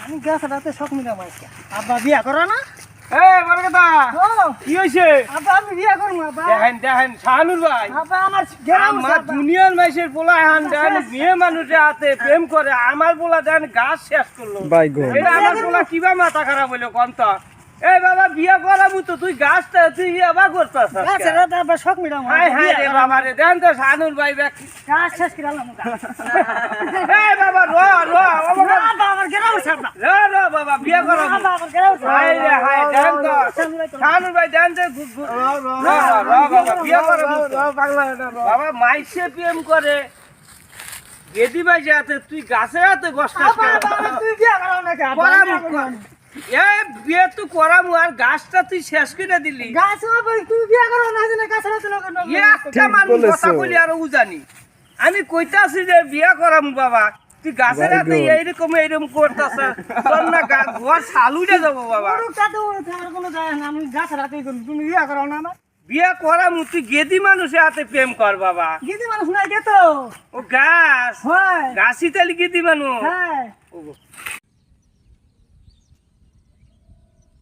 আমি গাছ রাতে শখ মিলাম আজকে। আব্বা বিয়া করো না? এ বড় কথা ও কি হইছে? আব্বা আমি বিয়া করবো আব্বা। দেখেন শাহানুর ভাই আব্বা আমার গ্রাম আমার দুনিয়ার মাইসের পোলা হান দেন মেয়ে মানুষের হাতে প্রেম করে আমার পোলা দেন গাছ শেষ করলো ভাই গো এটা আমার পোলা কিবা মাথা খারাপ হইলো কন্ত এই বাবা বিয়া করাবো তো তুই গাছটা তুই আবার করতাস গাছ রাতে আব্বা শখ মিলাম। হাই হাই রে বাবা রে দেন তো শাহানুর ভাই গাছ শেষ করে আলাম। এই বাবা র র আব্বা আমার গ্রাম সাবনা। র র বাবা বিয়া করাবো আব্বা আমার গ্রাম হাই রে হাই দেন তো শাহানুর ভাই দেন তো বাবা বিয়া করাবো বাবা মাইসে প্রেম করে গেদি ভাই যাতে তুই গাছের হাতে গছটা তুই বিয়া করো না কে? বিয়ে তুই করামু আর গাছটা তুই শেষ করে দিলি গাছ আব্বা তুই বিয়া করো না যে গাছ রাতে লোক একটা মানুষ কথা কইলি আর উজানি আমি কইতাছি যে বিয়া করামু বাবা তুই গাছের হাতে এইরকম করতাছ তোর না ঘর সালুইটা যাবো বাবা কোনো যায় না। আমি গাছ রাতে করি, তুমি বিয়া করো না না? বিয়া করামু তুই গেদি মানুষের হাতে প্রেম কর বাবা গিদি মানুষ নাই গে তো। ও গাছ হয় গাছই তাহলে গেদি মানুষ হ্যাঁ ও